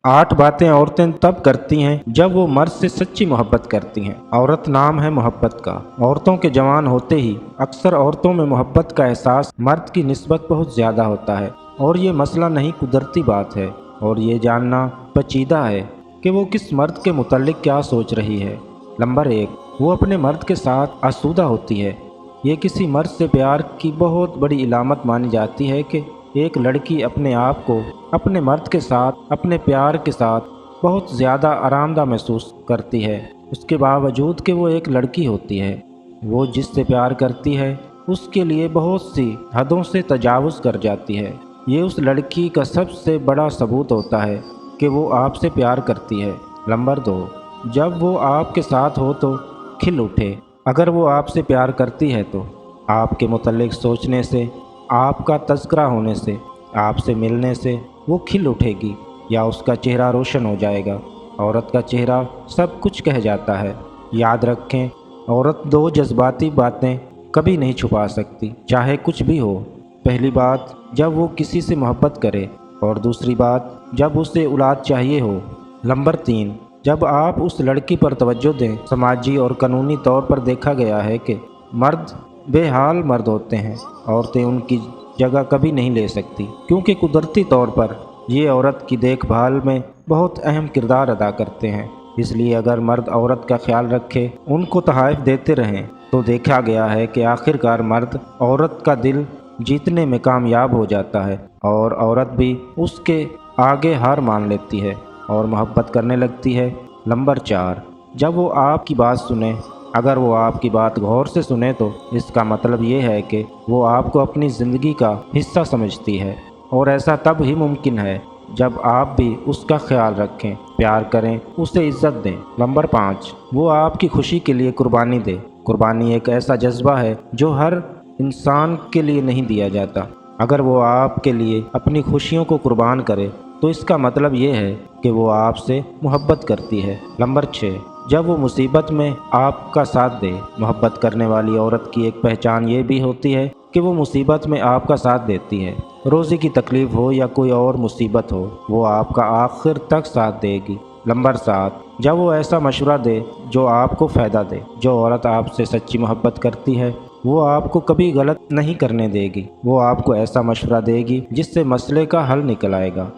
8 बातें औरतें तब करती हैं जब वो मर्द से सच्ची मोहब्बत करती हैं। औरत नाम है मोहब्बत का। औरतों के जवान होते ही अक्सर औरतों में मोहब्बत का एहसास मर्द की निस्बत बहुत ज़्यादा होता है, और ये मसला नहीं, कुदरती बात है। और ये जानना पेचीदा है कि वो किस मर्द के मुतल्लिक क्या सोच रही है। नंबर 1, वो अपने मर्द के साथ आसूदा होती है। ये किसी मर्द से प्यार की बहुत बड़ी इलामत मानी जाती है कि एक लड़की अपने आप को अपने मर्द के साथ, अपने प्यार के साथ बहुत ज़्यादा आरामदा महसूस करती है, उसके बावजूद कि वो एक लड़की होती है। वो जिससे प्यार करती है उसके लिए बहुत सी हदों से तजावुज़ कर जाती है। ये उस लड़की का सबसे बड़ा सबूत होता है कि वो आपसे प्यार करती है। नंबर 2, जब वो आपके साथ हो तो खिल उठे। अगर वो आपसे प्यार करती है तो आपके मुतल्लिक सोचने से, आपका तज़किरा होने से, आपसे मिलने से वो खिल उठेगी या उसका चेहरा रोशन हो जाएगा। औरत का चेहरा सब कुछ कह जाता है। याद रखें, औरत 2 जज्बाती बातें कभी नहीं छुपा सकती, चाहे कुछ भी हो। पहली बात, जब वो किसी से मोहब्बत करे, और दूसरी बात, जब उसे औलाद चाहिए हो। नंबर 3, जब आप उस लड़की पर तवज्जो दें। समाजी और कानूनी तौर पर देखा गया है कि मर्द बेहाल मर्द होते हैं, औरतें उनकी जगह कभी नहीं ले सकती, क्योंकि कुदरती तौर पर ये औरत की देखभाल में बहुत अहम किरदार अदा करते हैं। इसलिए अगर मर्द औरत का ख्याल रखे, उनको तोहफ़े देते रहें, तो देखा गया है कि आखिरकार मर्द औरत का दिल जीतने में कामयाब हो जाता है, और औरत भी उसके आगे हार मान लेती है और मोहब्बत करने लगती है। नंबर 4, जब वो आपकी बात सुने। अगर वो आपकी बात गौर से सुने तो इसका मतलब ये है कि वो आपको अपनी ज़िंदगी का हिस्सा समझती है, और ऐसा तब ही मुमकिन है जब आप भी उसका ख्याल रखें, प्यार करें, उसे इज्जत दें। नंबर 5, वो आपकी खुशी के लिए कुर्बानी दे। कुर्बानी एक ऐसा जज्बा है जो हर इंसान के लिए नहीं दिया जाता। अगर वो आपके लिए अपनी खुशियों को कुर्बान करे तो इसका मतलब ये है कि वो आपसे मोहब्बत करती है। नंबर 6, जब वो मुसीबत में आपका साथ दे। मोहब्बत करने वाली औरत की एक पहचान ये भी होती है कि वो मुसीबत में आपका साथ देती है। रोज़ी की तकलीफ़ हो या कोई और मुसीबत हो, वो आपका आखिर तक साथ देगी। नंबर 7, जब वो ऐसा मशवरा दे जो आपको फ़ायदा दे। जो औरत आपसे सच्ची मोहब्बत करती है वो आपको कभी गलत नहीं करने देगी। वो आपको ऐसा मशवरा देगी जिससे मसले का हल निकल आएगा।